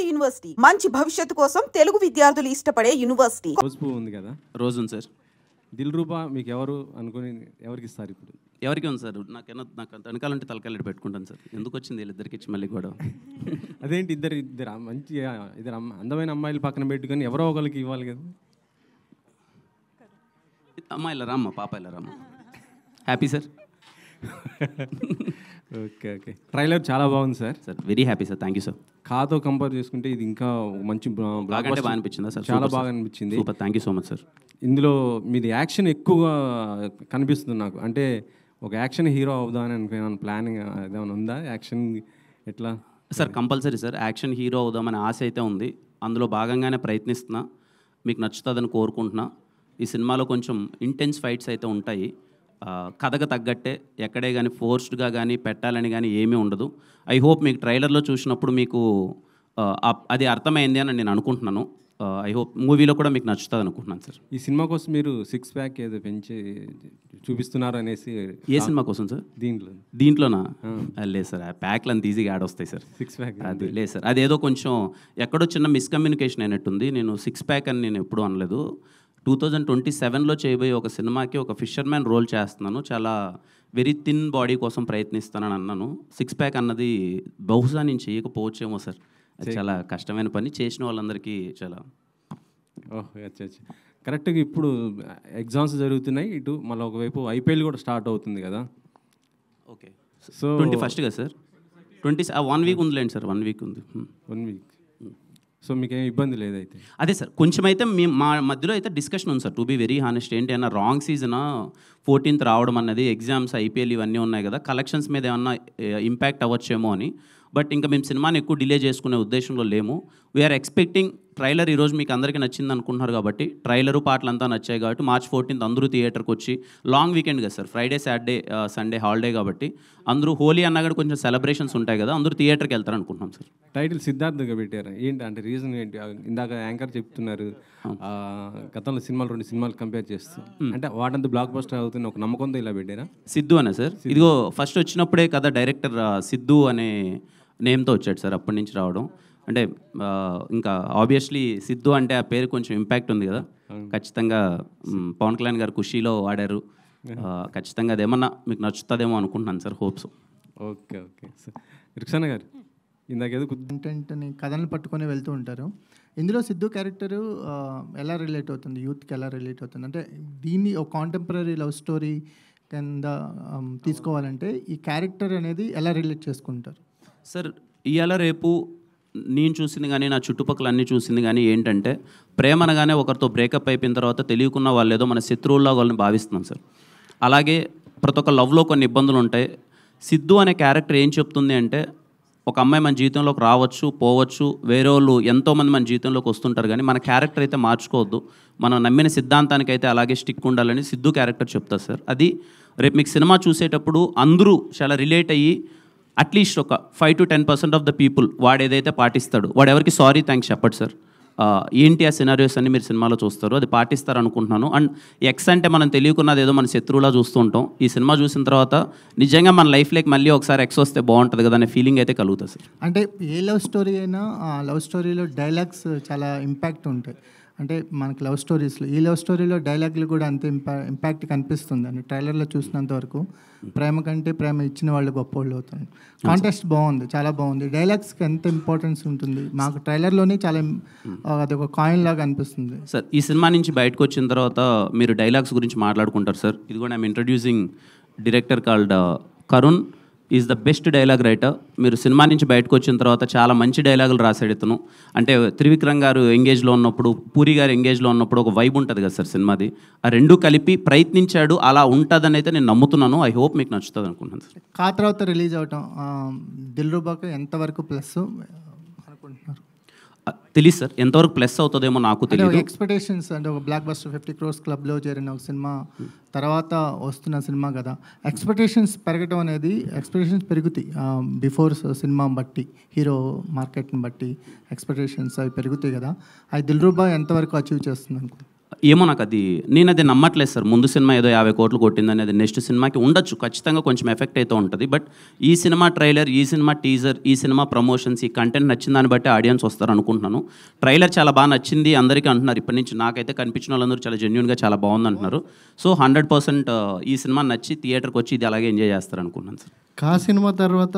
University మంచి భవిష్యత్తు కోసం తెలుగు విద్యార్థులు ఇష్టపడే యూనివర్సిటీ. రోజు ఉంది కదా, రోజు ఉంది సార్. దిల్రూబా మీకు ఎవరు అనుకుని ఎవరికి ఇస్తారు ఇప్పుడు? ఎవరికి ఉంది సార్? నాకు వెనకాలంటే తలకాయలు పెట్టుకుంటాను సార్. ఎందుకు వచ్చింది వీళ్ళిద్దరికి ఇచ్చి మళ్ళీ గొడవ? అదేంటి ఇద్దరు మంచి అందమైన అమ్మాయిలు పక్కన పెట్టుకొని ఎవరో ఒకరికి ఇవ్వాలి కదా. అమ్మ ఇలా రామ్మ, పాప ఇలా రామ్మ. Happy sir. Okay okay, trailer చాలా బాగుంది sir. Sir very happy sir, thank you sir. కాతో కంపేర్ చేసుకుంటే ఇది ఇంకా మంచి బాగా అనిపించిందా సార్? చాలా బాగా అనిపించింది. Super, thank you so much sir. ఇందులో మీది యాక్షన్ ఎక్కువగా కనిపిస్తుంది నాకు. అంటే ఒక యాక్షన్ హీరో అవుదామని అనుకున్నాను. ప్లానింగ్ ఏమైనా ఉందా? యాక్షన్ ఎట్లా సార్? కంపల్సరీ సార్, యాక్షన్ హీరో అవుదామనే ఆశ అయితే ఉంది. అందులో భాగంగానే ప్రయత్నిస్తున్నా. మీకు నచ్చుతుందని కోరుకుంటున్నా. ఈ సినిమాలో కొంచెం ఇంటెన్స్ ఫైట్స్ అయితే ఉంటాయి. కథకు తగ్గట్టే ఎక్కడే కానీ ఫోర్స్డ్గా కానీ పెట్టాలని కానీ ఏమీ ఉండదు. ఐ హోప్ మీకు ట్రైలర్లో చూసినప్పుడు మీకు అది అర్థమైంది అని నేను అనుకుంటున్నాను. ఐ హోప్ మూవీలో కూడా మీకు నచ్చుతుంది అనుకుంటున్నాను సార్. ఈ సినిమా కోసం మీరు 6 ప్యాక్ ఏదో పెంచి చూపిస్తున్నారు అనేసి. ఏ సినిమా కోసం సార్? దీంట్లోనా? లేదు సార్, ఆ ప్యాక్లు అంత ఈజీగా యాడ్ వస్తాయి సార్. 6 ప్యాక్ అది లేదు సార్. అదేదో కొంచెం ఎక్కడో చిన్న మిస్కమ్యూనికేషన్ అయినట్టుంది. నేను 6 ప్యాక్ అని నేను ఎప్పుడూ అనలేదు. 2027లో చేయబోయే ఒక సినిమాకి ఒక ఫిషర్మ్యాన్ రోల్ చేస్తున్నాను. చాలా వెరీ థిన్ బాడీ కోసం ప్రయత్నిస్తానని అన్నాను. 6 ప్యాక్ అన్నది బహుశా నేను చేయకపోవచ్చేమో సార్. అది చాలా కష్టమైన పని. చేసిన వాళ్ళందరికీ చాలా అచ్చా కరెక్ట్గా. ఇప్పుడు ఎగ్జామ్స్ జరుగుతున్నాయి, ఇటు మళ్ళీ ఒకవైపు ఐపీఎల్ కూడా స్టార్ట్ అవుతుంది కదా. ఓకే, సో 21గా సార్. 1 వీక్ ఉందిలేండి సార్, 1 వీక్ ఉంది. 1 వీక్. సో మీకేం ఇబ్బంది లేదైతే? అదే సార్, కొంచెం అయితే మా మధ్యలో అయితే డిస్కషన్ ఉంది sir. To be very honest, ఏంటి అన్న రాంగ్ సీజన్ 14th రావడం అన్నది, ఎగ్జామ్స్ ఐపీఎల్ ఇవన్నీ ఉన్నాయి కదా, కలెక్షన్స్ మీద ఏమన్నా ఇంపాక్ట్ అవ్వచ్చేమో అని. బట్ ఇంకా మేము సినిమాని ఎక్కువ డిలే చేసుకునే ఉద్దేశంలో లేము. వీఆర్ ఎక్స్పెక్టింగ్ ట్రైలర్ ఈరోజు మీకు అందరికీ నచ్చింది అనుకుంటున్నారు కాబట్టి, ట్రైలరు పాటలు అంతా నచ్చాయి కాబట్టి March 14th అందరూ థియేటర్కి వచ్చి, లాంగ్ వీకెండ్ కదా sir, Friday Saturday Sunday holiday కాబట్టి అందరూ, హోలీ అన్నా కూడా కొంచెం సెలబ్రేషన్స్ ఉంటాయి కదా, అందరూ థియేటర్కి వెళ్తారు అనుకుంటున్నాం సార్. టైటిల్ సిద్ధార్థగా పెట్టారు, ఏంటి అంటే రీజన్ ఏంటి? ఇందాక యాంకర్ చెప్తున్నారు గతంలో సినిమాలు 2 సినిమాలు కంపేర్ చేస్తూ, అంటే వాటంతా బ్లాక్ బస్టర్ అవుతుంది ఒక నమ్మకంతో ఇలా పెట్టారా? సిద్ధు అనే సార్. ఇదిగో ఫస్ట్ వచ్చినప్పుడే కదా డైరెక్టర్ సిద్ధు అనే నేమ్తో వచ్చాడు సార్. అప్పటి నుంచి రావడం అంటే ఇంకా ఆబ్వియస్లీ సిద్ధు అంటే ఆ పేరు కొంచెం ఇంపాక్ట్ ఉంది కదా. ఖచ్చితంగా పవన్ కళ్యాణ్ గారు ఖుషీలో వాడారు. ఖచ్చితంగా అదేమన్నా మీకు నచ్చుతుందేమో అనుకుంటున్నాను sir. Hopes. Okay okay sir. రిక్షానా గారు ఇందాకేదో కంటెంట్ని కథలను పట్టుకొని వెళ్తూ ఉంటారు. ఇందులో సిద్ధు క్యారెక్టరు ఎలా రిలేట్ అవుతుంది, యూత్కి ఎలా రిలేట్ అవుతుంది? అంటే దీన్ని ఒక కాంటెంపరీ లవ్ స్టోరీ కింద తీసుకోవాలంటే ఈ క్యారెక్టర్ అనేది ఎలా రిలేట్ చేసుకుంటారు సార్? ఇవాళ రేపు నేను చూసింది కానీ, నా చుట్టుపక్కల అన్నీ చూసింది కానీ ఏంటంటే, ప్రేమ అనగానే ఒకరితో బ్రేకప్ అయిపోయిన తర్వాత తెలియకున్న వాళ్ళు ఏదో మన శత్రువుల్లో వాళ్ళని భావిస్తున్నాం సార్. అలాగే ప్రతి ఒక్క లవ్లో కొన్ని ఇబ్బందులు ఉంటాయి. సిద్ధు అనే క్యారెక్టర్ ఏం చెప్తుంది అంటే, ఒక అమ్మాయి మన జీవితంలోకి రావచ్చు, పోవచ్చు, వేరే వాళ్ళు ఎంతోమంది మన జీవితంలోకి వస్తుంటారు, కానీ మన క్యారెక్టర్ అయితే మార్చుకోవద్దు, మనం నమ్మిన సిద్ధాంతానికి అయితే అలాగే స్టిక్ ఉండాలని సిద్ధు క్యారెక్టర్ చెప్తారు సార్. అది రేపు మీకు సినిమా చూసేటప్పుడు అందరూ చాలా రిలేట్ అయ్యి, అట్లీస్ట్ ఒక 5 to 10% ఆఫ్ ద పీపుల్ వాడు ఏదైతే పాటిస్తాడు, వాడు ఎవరికి సారీ థ్యాంక్స్ చెప్పడు సార్. ఏంటి ఆ సినారియోస్ అన్ని మీరు సినిమాలో చూస్తారు, అది పాటిస్తారు అనుకుంటున్నాను. అండ్ ఎక్స్ అంటే మనం తెలియకున్నది ఏదో మన శత్రువులా చూస్తూ ఉంటాం. ఈ సినిమా చూసిన తర్వాత నిజంగా మన లైఫ్లోకి మళ్ళీ ఒకసారి ఎక్స్ వస్తే బాగుంటుంది కదా అనే ఫీలింగ్ అయితే కలుగుతుంది సార్. అంటే ఏ లవ్ స్టోరీ అయినా ఆ లవ్ స్టోరీలో డైలాగ్స్ చాలా ఇంపాక్ట్ ఉంటాయి. అంటే మనకి లవ్ స్టోరీస్లో, ఈ లవ్ స్టోరీలో డైలాగులు కూడా అంత ఇంపాక్ట్ కనిపిస్తుంది అని ట్రైలర్లో చూసినంత వరకు. ప్రేమ కంటే ప్రేమ ఇచ్చిన వాళ్ళు గొప్పవాళ్ళు అవుతారు. కాంటెస్ట్ బాగుంది, చాలా బాగుంది. డైలాగ్స్కి ఎంత ఇంపార్టెన్స్ ఉంటుంది మాకు ట్రైలర్లోనే చాలా అది ఒక కాయిన్ లాగా అనిపిస్తుంది సార్. ఈ సినిమా నుంచి బయటకు వచ్చిన తర్వాత మీరు డైలాగ్స్ గురించి మాట్లాడుకుంటారు సార్. ఇది కూడా I'm introducing director called Karun, is the best dialogue writer. మీరు సినిమా నుంచి బయటకు వచ్చిన తర్వాత చాలా మంచి డైలాగులు రాశాడు ఇతను. అంటే త్రివిక్రమ్ గారు ఎంగేజ్లో ఉన్నప్పుడు, పూరి గారు ఎంగేజ్లో ఉన్నప్పుడు ఒక వైబ్ ఉంటుంది కదా సార్ సినిమాది. ఆ రెండు కలిపి ప్రయత్నించాడు, అలా ఉంటుందని అయితే నేను నమ్ముతున్నాను. ఐ హోప్ మీకు నచ్చుతుంది అనుకుంటున్నాను సార్. కా తర్వాత రిలీజ్ అవటం దిల్రుబాకి ఎంతవరకు ప్లస్ అనుకుంటున్నారు? తెలియదు సార్, ఎంతవరకు ప్లస్ అవుతుందేమో నాకు తెలియదు. ఎక్స్పెక్టేషన్స్ అంటే ఒక బ్లాక్ బస్టర్ 50 crores క్లబ్లో చేరిన ఒక సినిమా తర్వాత వస్తున్న సినిమా కదా, ఎక్స్పెక్టేషన్స్ పెరగటం అనేది, ఎక్స్పెక్టేషన్స్ పెరుగుతాయి బిఫోర్ సినిమా బట్టి, హీరో మార్కెట్ని బట్టి ఎక్స్పెక్టేషన్స్ అవి పెరుగుతాయి కదా. అది దిల్రుబా ఎంతవరకు అచీవ్ చేస్తుంది అనుకో? ఏమో నాకు నేను అది నమ్మట్లేదు సార్. ముందు సినిమా ఏదో 50 కోట్లు కొట్టిందని, అది నెక్స్ట్ సినిమాకి ఉండొచ్చు, ఖచ్చితంగా కొంచెం ఎఫెక్ట్ అయితే ఉంటుంది. బట్ ఈ సినిమా ట్రైలర్, ఈ సినిమా టీజర్, ఈ సినిమా ప్రమోషన్స్, ఈ కంటెంట్ నచ్చిన దాన్ని బట్టి ఆడియన్స్ వస్తారు అనుకుంటున్నాను. ట్రైలర్ చాలా బాగా నచ్చింది అందరికీ అంటున్నారు. ఇప్పటి నుంచి నాకైతే కనిపించిన వాళ్ళందరూ చాలా జెన్యున్గా చాలా బాగుంది అంటున్నారు. సో 100% ఈ సినిమా నచ్చి థియేటర్కి వచ్చి ఇది అలాగే ఎంజాయ్ చేస్తారు అనుకుంటున్నాను సార్. కా సినిమా తర్వాత